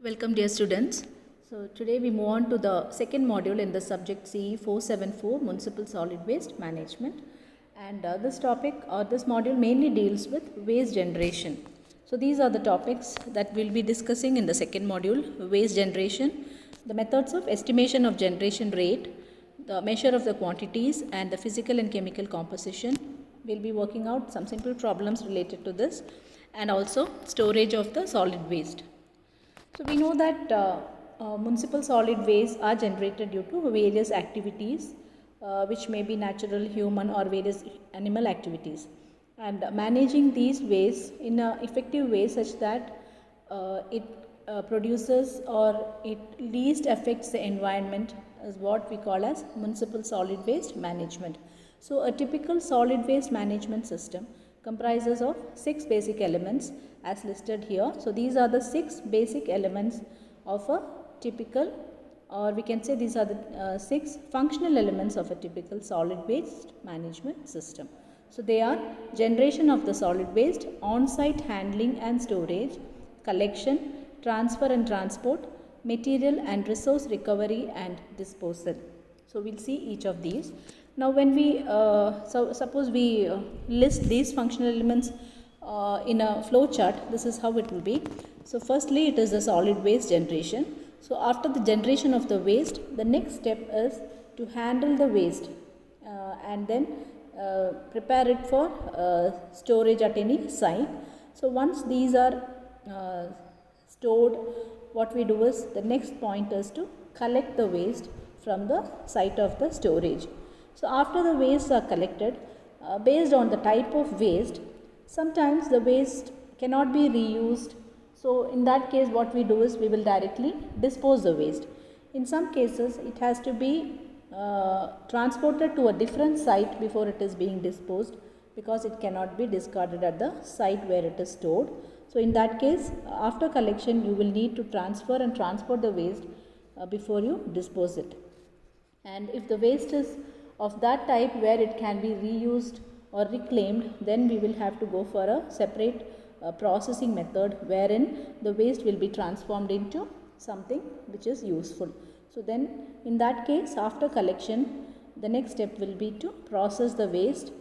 Welcome dear students. So today we move on to the second module in the subject CE 474 Municipal Solid Waste Management, and this topic or this module mainly deals with waste generation. So these are the topics that we'll be discussing in the second module: waste generation, the methods of estimation of generation rate, the measure of the quantities, and the physical and chemical composition. We'll be working out some simple problems related to this, and also storage of the solid waste. So we know that municipal solid waste are generated due to various activities, which may be natural, human, or various animal activities, and managing these waste in an effective way such that it produces or it least affects the environment is what we call as municipal solid waste management. So a typical solid waste management system comprises of 6 basic elements as listed here. So these are the 6 basic elements of a typical, or we can say these are the 6 functional elements of a typical solid waste management system. So they are generation of the solid waste, on-site handling and storage, collection, transfer and transport, material and resource recovery and disposal. So we'll see each of these. Now when we, suppose we list these functional elements in a flow chart, this is how it will be. So firstly it is the solid waste generation. So after the generation of the waste, the next step is to handle the waste and then prepare it for storage at any site. So once these are stored, what we do is the next point is to collect the waste from the site of the storage. So after the wastes are collected, based on the type of waste, sometimes the waste cannot be reused. So in that case what we do is we will directly dispose the waste. In some cases it has to be transported to a different site before it is being disposed, because it cannot be discarded at the site where it is stored. So in that case, after collection you will need to transfer and transport the waste before you dispose it. And if the waste is of that type where it can be reused or reclaimed, then we will have to go for a separate processing method wherein the waste will be transformed into something which is useful. So then in that case, after collection, the next step will be to process the waste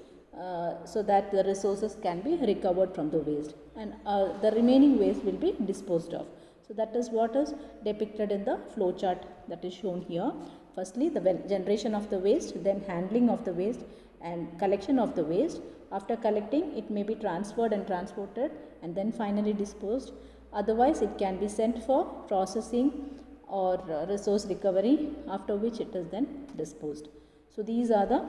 so that the resources can be recovered from the waste, and the remaining waste will be disposed of. So that is what is depicted in the flow chart that is shown here. Firstly the generation of the waste, then handling of the waste and collection of the waste. After collecting, it may be transferred and transported and then finally disposed. Otherwise it can be sent for processing or resource recovery, after which it is then disposed. So these are the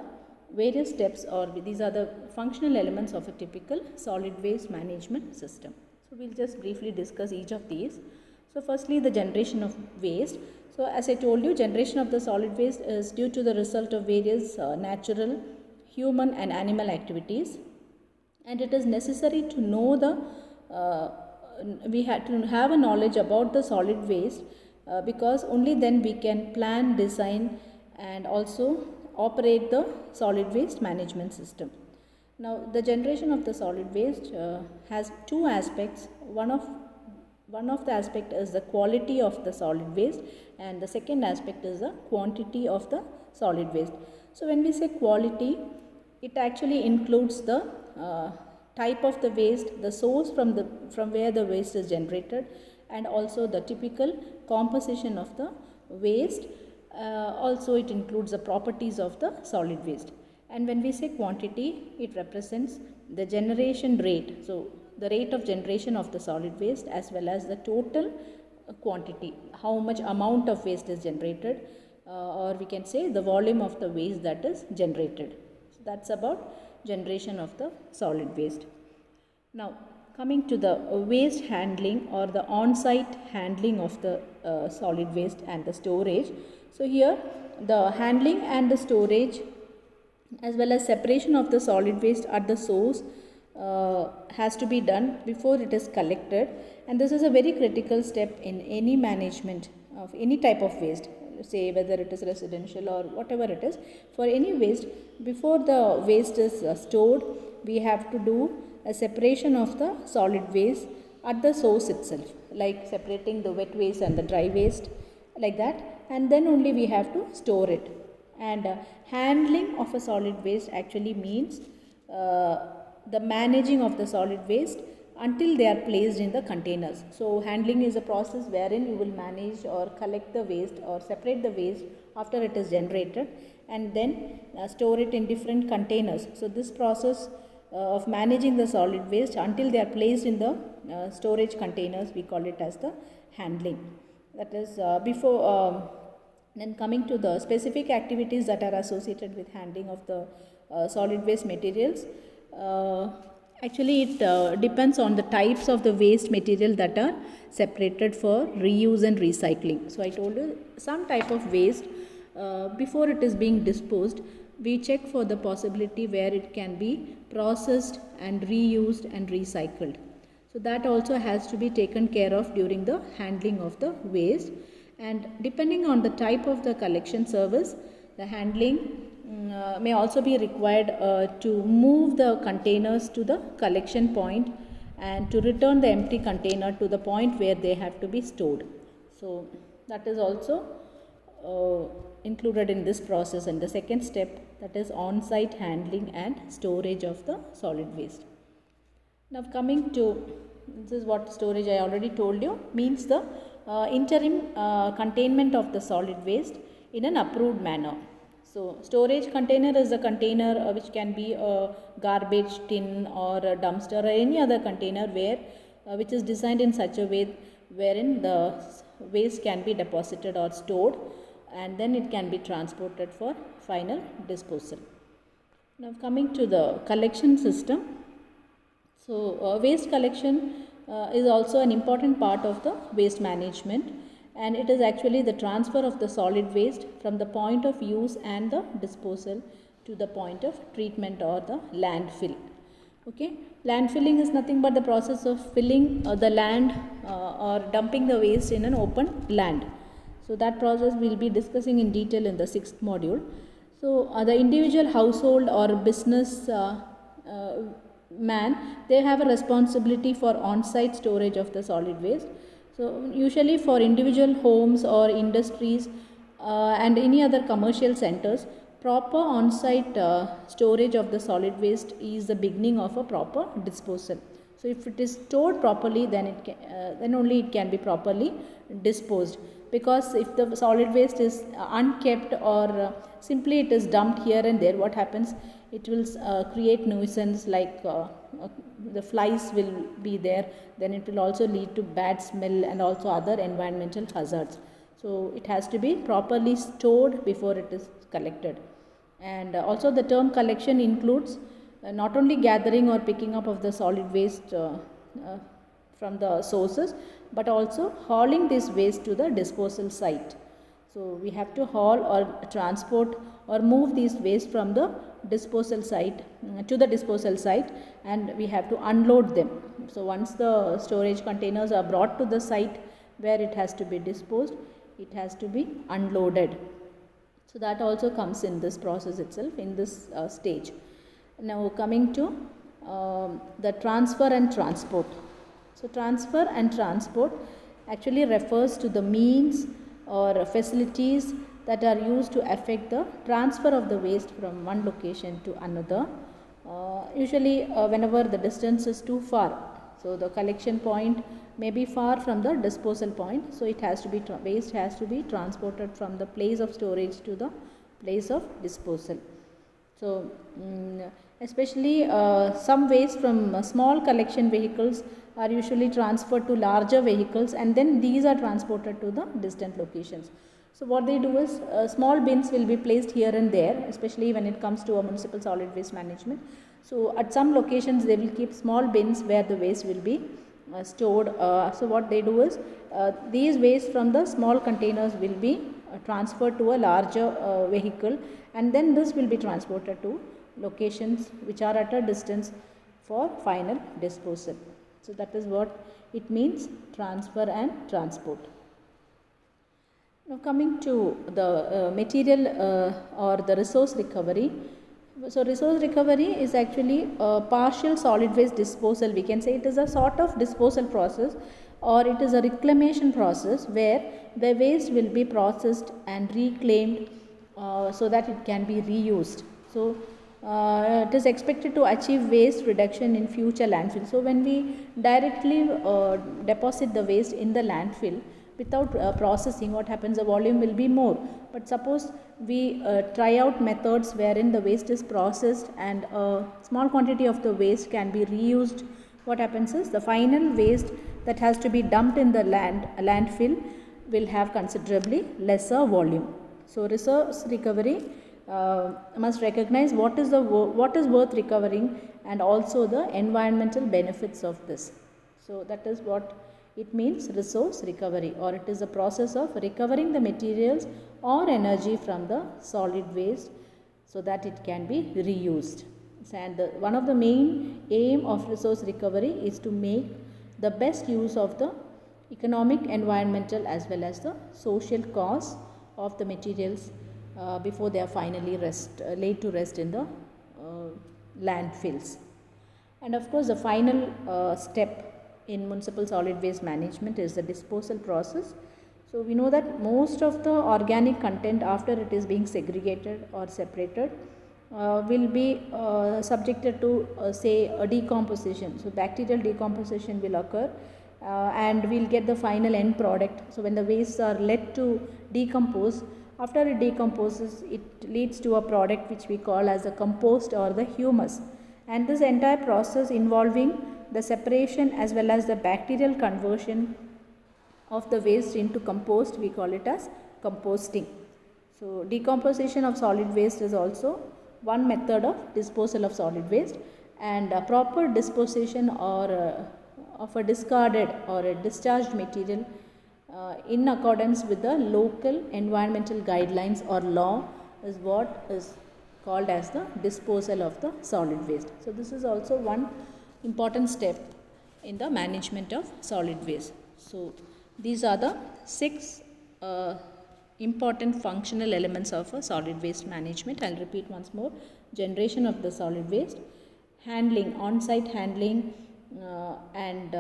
various steps, or these are the functional elements of a typical solid waste management system. So we'll just briefly discuss each of these. So firstly the generation of waste. So as I told you, generation of the solid waste is due to the result of various natural, human and animal activities, and it is necessary to know we had to have a knowledge about the solid waste because only then we can plan, design and also operate the solid waste management system. Now the generation of the solid waste has two aspects. One of the aspect is the quality of the solid waste, and the second aspect is the quantity of the solid waste. So when we say quality, it actually includes the type of the waste, the source from where the waste is generated, and also the typical composition of the waste. Also it includes the properties of the solid waste. And when we say quantity, it represents the generation rate. So the rate of generation of the solid waste as well as the total quantity, how much amount of waste is generated, or we can say the volume of the waste that is generated. So that's about generation of the solid waste. Now coming to the waste handling or the on-site handling of the solid waste and the storage. So here the handling and the storage as well as separation of the solid waste at the source has to be done before it is collected, and this is a very critical step in any management of any type of waste, say whether it is residential or whatever it is. For any waste, before the waste is stored, we have to do a separation of the solid waste at the source itself. like separating the wet waste and the dry waste, like that, and then only we have to store it. And handling of a solid waste actually means the managing of the solid waste until they are placed in the containers. So handling is a process wherein you will manage or collect the waste or separate the waste after it is generated, and then store it in different containers. So this process of managing the solid waste until they are placed in the storage containers, we call it as the handling. That is then coming to the specific activities that are associated with handling of the solid waste materials. Actually, it depends on the types of the waste material that are separated for reuse and recycling. So I told you some type of waste, before it is being disposed, we check for the possibility where it can be processed and reused and recycled. So that also has to be taken care of during the handling of the waste. And depending on the type of the collection service, the handling may also be required to move the containers to the collection point and to return the empty container to the point where they have to be stored. So that is also included in this process, and the second step, that is on-site handling and storage of the solid waste. Now coming to, this is what storage I already told you, means the interim containment of the solid waste in an approved manner. So storage container is a container which can be a garbage tin or a dumpster or any other container where which is designed in such a way wherein the waste can be deposited or stored, and then it can be transported for final disposal. Now coming to the collection system. So waste collection is also an important part of the waste management, and it is actually the transfer of the solid waste from the point of use and the disposal to the point of treatment or the landfill. Okay, landfilling is nothing but the process of filling the land or dumping the waste in an open land. So that process we will be discussing in detail in the 6th module. So the individual household or business man, they have a responsibility for on-site storage of the solid waste. So usually for individual homes or industries and any other commercial centers, proper on-site storage of the solid waste is the beginning of a proper disposal. So if it is stored properly, then it can, then only it can be properly disposed. Because if the solid waste is unkept or simply it is dumped here and there, what happens? It will create nuisance, like the flies will be there, then it will also lead to bad smell and also other environmental hazards. So it has to be properly stored before it is collected. And also the term collection includes not only gathering or picking up of the solid waste from the sources, but also hauling this waste to the disposal site. So we have to haul or transport or move these waste from the disposal site to the disposal site, and we have to unload them. So once the storage containers are brought to the site where it has to be disposed, it has to be unloaded. So that also comes in this process itself, in this stage. Now coming to the transfer and transport. So transfer and transport actually refers to the means or facilities that are used to affect the transfer of the waste from one location to another. Usually whenever the distance is too far, so the collection point may be far from the disposal point, so it has to be waste has to be transported from the place of storage to the place of disposal. So especially some waste from small collection vehicles are usually transferred to larger vehicles, and then these are transported to the distant locations. So what they do is small bins will be placed here and there, especially when it comes to a municipal solid waste management. So at some locations they will keep small bins where the waste will be stored. So what they do is these waste from the small containers will be transferred to a larger vehicle, and then this will be transported to locations which are at a distance for final disposal. So that is what it means, transfer and transport. Now coming to the material or the resource recovery. So resource recovery is actually a partial solid waste disposal. We can say it is a sort of disposal process or it is a reclamation process where the waste will be processed and reclaimed so that it can be reused. So it is expected to achieve waste reduction in future landfill. So when we directly deposit the waste in the landfill without processing, what happens, the volume will be more. But suppose we try out methods wherein the waste is processed and a small quantity of the waste can be reused, what happens is the final waste that has to be dumped in the landfill will have considerably lesser volume. So resource recovery must recognize what is worth recovering and also the environmental benefits of this. So that is what it means, resource recovery, or it is a process of recovering the materials or energy from the solid waste so that it can be reused. And one of the main aim of resource recovery is to make the best use of the economic, environmental as well as the social costs of the materials before they are finally laid to rest in the landfills. And of course, the final step in municipal solid waste management is the disposal process. So we know that most of the organic content, after it is being segregated or separated, will be subjected to say a decomposition. So bacterial decomposition will occur and we'll get the final end product. So when the wastes are let to decompose, after it decomposes, it leads to a product which we call as a compost or the humus. And this entire process involving the separation as well as the bacterial conversion of the waste into compost, we call it as composting. So decomposition of solid waste is also one method of disposal of solid waste, and a proper disposition or of a discarded or a discharged material in accordance with the local environmental guidelines or law is what is called as the disposal of the solid waste. So this is also one important step in the management of solid waste. So these are the 6 important functional elements of a solid waste management. I'll repeat once more: generation of the solid waste, handling, on-site handling and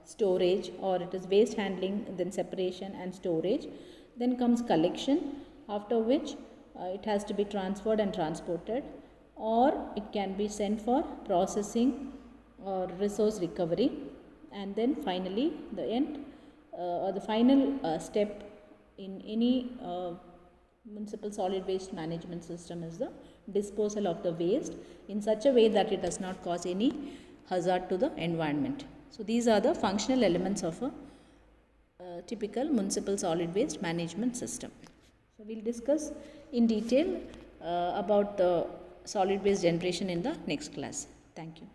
storage, or it is waste handling, then separation and storage. Then comes collection, after which it has to be transferred and transported, or it can be sent for processing or resource recovery. And then finally the end or the final step in any municipal solid waste management system is the disposal of the waste in such a way that it does not cause any hazard to the environment. So these are the functional elements of a typical municipal solid waste management system. So we'll discuss in detail about the solid waste generation in the next class. Thank you.